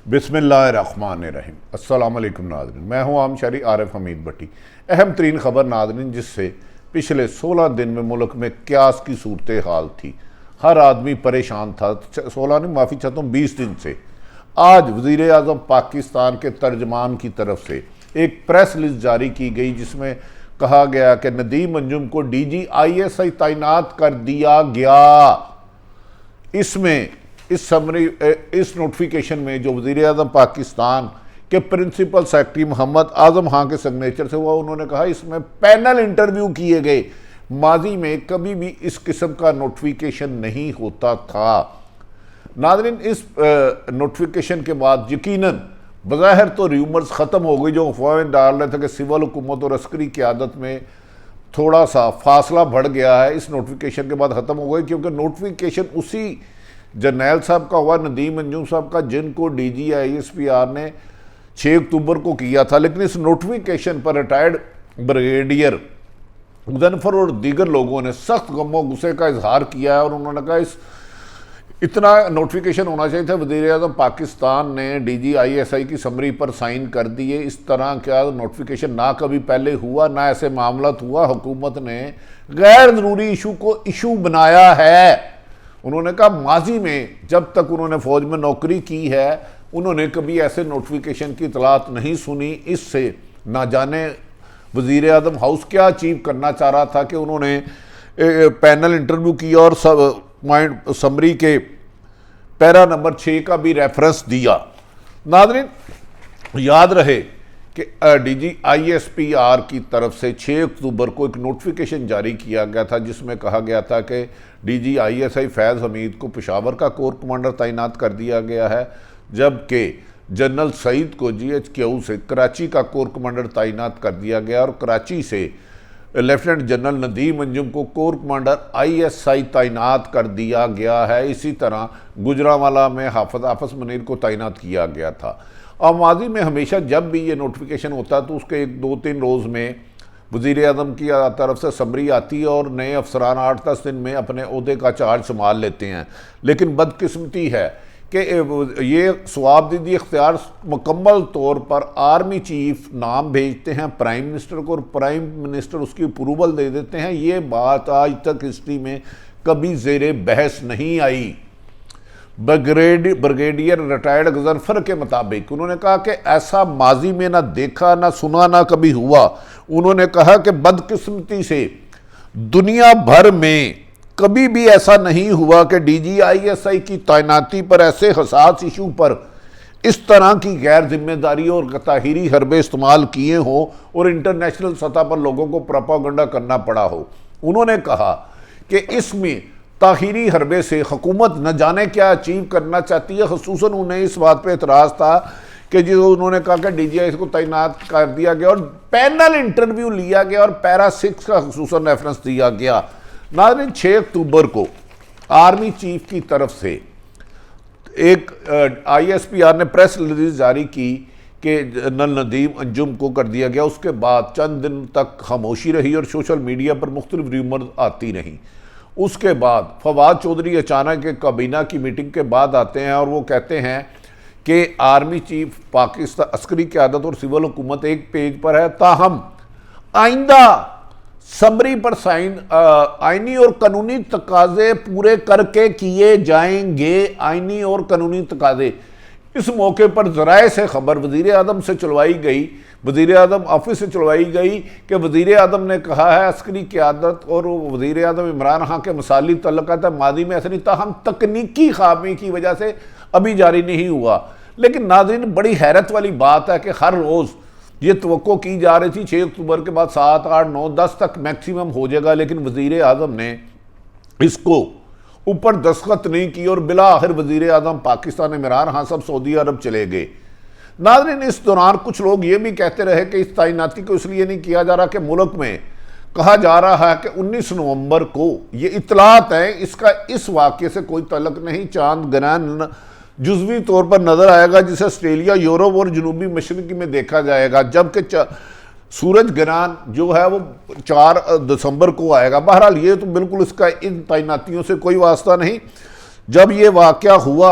बिस्मिल्लाहिर्रहमानिर्रहीम। अस्सलाम वालेकुम नाज़रीन, मैं हूँ आम शहरी आरिफ हमीद भट्टी। अहम तरीन ख़बर नाज़रीन, जिससे पिछले 16 दिन में मुल्क में क्यास की सूरत हाल थी। हर आदमी परेशान था। 16 नहीं, माफ़ी चाहता हूँ, 20 दिन से। आज वज़ीर आज़म पाकिस्तान के तर्जमान की तरफ से एक प्रेस लिस्ट जारी की गई, जिसमें कहा गया कि नदीम अंजुम को DGISI तैनात कर दिया गया। इसमें इस नोटिफिकेशन में जो वज़ीर आज़म पाकिस्तान के प्रिंसिपल सेक्रेटरी मोहम्मद आज़म खां के सिग्नेचर से हुआ, उन्होंने कहा इसमें पैनल इंटरव्यू किए गए। माजी में कभी भी इस किस्म का नोटिफिकेशन नहीं होता था। नाज़रीन, इस नोटिफिकेशन के बाद यकीनन बज़ाहिर तो र्यूमर्स ख़त्म हो गई, जो अफवाहें डाल रहे थे कि सिविल हुकूमत और अस्करी क़यादत में थोड़ा सा फासला बढ़ गया है, इस नोटिफिकेशन के बाद ख़त्म हो गई। क्योंकि नोटिफिकेशन उसी जर्नल साहब का हुआ, नदीम अंजुम साहब का, जिनको DGISPR ने 6 अक्टूबर को किया था। लेकिन इस नोटिफिकेशन पर रिटायर्ड ब्रिगेडियर जंफर और दीगर लोगों ने सख्त गम गुस्से का इजहार किया है, और उन्होंने कहा इतना नोटिफिकेशन होना चाहिए था। वज़ीर आज़म पाकिस्तान ने DGISI की समरी पर साइन कर दिए। इस तरह का नोटिफिकेशन ना कभी पहले हुआ, ना ऐसे मामला हुआ। हुकूमत ने गैर ज़रूरी इशू को इशू बनाया है। उन्होंने कहा माजी में जब तक उन्होंने फ़ौज में नौकरी की है, उन्होंने कभी ऐसे नोटिफिकेशन की इतलात नहीं सुनी। इससे ना जाने वज़ीर आज़म हाउस क्या अचीव करना चाह रहा था कि उन्होंने पैनल इंटरव्यू किया और समरी के पैरा नंबर 6 का भी रेफरेंस दिया। नाज़रीन, याद रहे कि DGISPR की तरफ से 6 अक्टूबर को एक नोटिफिकेशन जारी किया गया था, जिसमें कहा गया था कि DGISI फैज़ हमीद को पेशावर का कोर कमांडर तैनात कर दिया गया है, जबकि जनरल सईद को GHQ से कराची का कोर कमांडर तैनात कर दिया गया, और कराची से लेफ्टिनेंट जनरल नदीम अंजुम को कोर कमांडर ISI तैनात कर दिया गया है। इसी तरह गुजरांवाला में हाफिज़ मुनीर को तैनात किया गया था। और माजी में हमेशा जब भी ये नोटिफिकेशन होता तो उसके 1-2-3 रोज़ में वज़ीर आज़म की तरफ से समरी आती है और नए अफसरान 8-10 दिन में अपने ओहदे का चार्ज संभाल लेते हैं। लेकिन बदकिस्मती है कि ये सवाबदीदी इख्तियार मुकम्मल तौर पर आर्मी चीफ नाम भेजते हैं प्राइम मिनिस्टर को, और प्राइम मिनिस्टर उसकी अप्रूवल दे देते हैं। ये बात आज तक हिस्ट्री में कभी ज़ेरे बहस नहीं आई। ब्रिगेडियर रिटायर्ड जंफर के मुताबिक उन्होंने कहा कि ऐसा माजी में ना देखा, ना सुना, ना कभी हुआ। उन्होंने कहा कि बदकिस्मती से दुनिया भर में कभी भी ऐसा नहीं हुआ कि DGISI की तैनाती पर ऐसे हसास इशू पर इस तरह की गैर जिम्मेदारी और ताहीरी हरबे इस्तेमाल किए हों और इंटरनेशनल सतह पर लोगों को प्रोपागेंडा करना पड़ा हो। उन्होंने कहा कि इसमें ताहीरी हरबे से हुकूमत न जाने क्या अचीव करना चाहती है। ख़ुसूसन उन्हें इस बात पे एतराज़ था कि जो उन्होंने कहा कि DGISI को तैनात कर दिया गया और पैनल इंटरव्यू लिया गया और पैरा 6 का ख़ुसूसन रेफरेंस दिया गया। नाज़रीन, 6 अक्टूबर को आर्मी चीफ की तरफ से एक ISPR ने प्रेस रिलीज जारी की कि जनरल नदीम अंजुम को कर दिया गया। उसके बाद चंद दिन तक खामोशी रही और सोशल मीडिया पर मुख्तलिफ र्यूमर्स आती रहीं। उसके बाद फवाद चौधरी अचानक एक काबीना की मीटिंग के बाद आते हैं और वो कहते हैं कि आर्मी चीफ पाकिस्तान अस्करी क़यादत और सिविल हुकूमत एक पेज पर है, ताहम आइंदा समरी पर साइन आइनी और कानूनी तकाजे पूरे करके किए जाएंगे। आइनी और कानूनी तकाजे। इस मौके पर ज़राए से खबर वज़ीर आज़म से चलवाई गई, वज़ीर आज़म ऑफिस से चलवाई गई कि वज़ीर आज़म ने कहा है अस्करी क़यादत और वज़ीर आज़म इमरान खां के मसाली तल्लुक़ात मादी में ऐसा नहीं था, हम तकनीकी खामी की वजह से अभी जारी नहीं हुआ। लेकिन नाज़रीन, बड़ी हैरत वाली बात है कि हर रोज़ ये तवक्को की जा रही थी 6 अक्टूबर के बाद 7, 8, 9, 10 तक मैक्सिमम हो जाएगा, लेकिन वज़ीर आज़म ने इसको ऊपर दस्तखत नहीं की और बिला आखिर वज़ीर आज़म पाकिस्तान इमरान खां सब सऊदी अरब चले गए। नाज़रीन, इस दौरान कुछ लोग ये भी कहते रहे कि इस तैनाती को इसलिए नहीं किया जा रहा कि मुल्क में कहा जा रहा है कि 19 नवंबर को ये इतलात है, इसका इस वाक़े से कोई तल्लुक़ नहीं। चांद ग्रहण जुज़वी तौर पर नज़र आएगा, जिसे ऑस्ट्रेलिया, यूरोप और जनूबी मशरक़ी में देखा जाएगा, जबकि सूरज ग्रहण जो है वो 4 दिसंबर को आएगा। बहरहाल ये तो बिल्कुल इसका इन तैनातियों से कोई वास्ता नहीं। जब ये वाक़या हुआ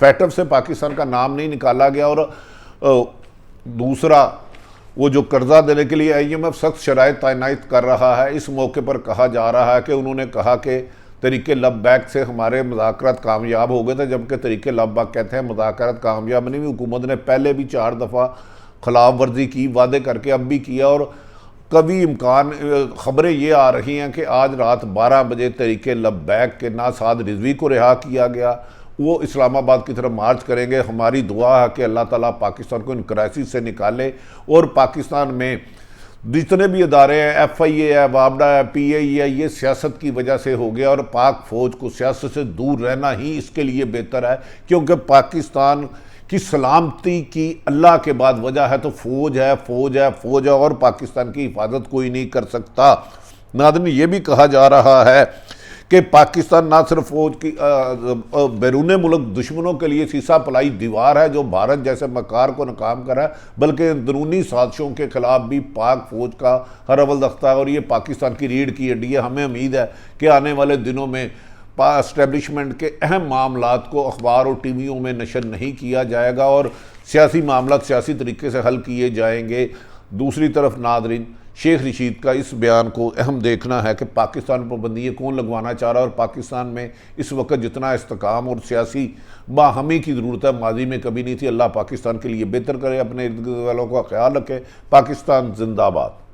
फैटफ से पाकिस्तान का नाम नहीं निकाला गया। और दूसरा, वो जो कर्जा देने के लिए IMF सख्त शराइत तैनात कर रहा है, इस मौके पर कहा जा रहा है कि उन्होंने कहा कि तरीके लबैक से हमारे मुज़ाकरात कामयाब हो गए थे, जबकि तरीके लबैक कहते हैं मुज़ाकरात कामयाब नहीं हुई। हुकूमत ने पहले भी 4 दफ़ा खिलाफ वर्जी की, वादे करके अब भी किया। और कभी इम्कान, ख़बरें ये आ रही हैं कि आज रात 12 बजे तरीके लबैक के नासाद रिजवी को रिहा किया गया, वो इस्लामाबाद की तरफ मार्च करेंगे। हमारी दुआ है कि अल्लाह ताला पाकिस्तान को इन क्राइसिस से निकाले और पाकिस्तान में जितने भी इदारे हैं, FIA है, वाबडा है, PAE है, ये सियासत की वजह से हो गया। और पाक फ़ौज को सियासत से दूर रहना ही इसके लिए बेहतर है, क्योंकि पाकिस्तान की सलामती की अल्लाह के बाद वजह है तो फ़ौज है, फ़ौज है, फ़ौज है, और पाकिस्तान की हिफाजत कोई नहीं कर सकता। नाज़रीन, ये भी कहा जा रहा है कि पाकिस्तान ना सिर्फ फ़ौज की बैरून मुल्क दुश्मनों के लिए सीसा पलाई दीवार है जो भारत जैसे मकार को नाकाम कर रहा है, बल्कि अंदरूनी साजिशों के खिलाफ भी पाक फ़ौज का हर अव्वल दख्ता है। और ये पाकिस्तान की रीढ़ की हड्डी है। हमें उम्मीद है कि आने वाले दिनों में एस्टेब्लिशमेंट के अहम मामलात को अखबार और टीवियों में नशर नहीं किया जाएगा और सियासी मामला सियासी तरीके से हल किए जाएंगे। दूसरी तरफ नाज़रीन, शेख रशीद का इस बयान को अहम देखना है कि पाकिस्तान पर पाबंदी कौन लगवाना चाह रहा है, और पाकिस्तान में इस वक्त जितना इस्तेकाम और सियासी बाहमी की ज़रूरत है माजी में कभी नहीं थी। अल्लाह पाकिस्तान के लिए बेहतर करे, अपने इर्द गिर्द वालों का ख्याल रखे। पाकिस्तान जिंदाबाद।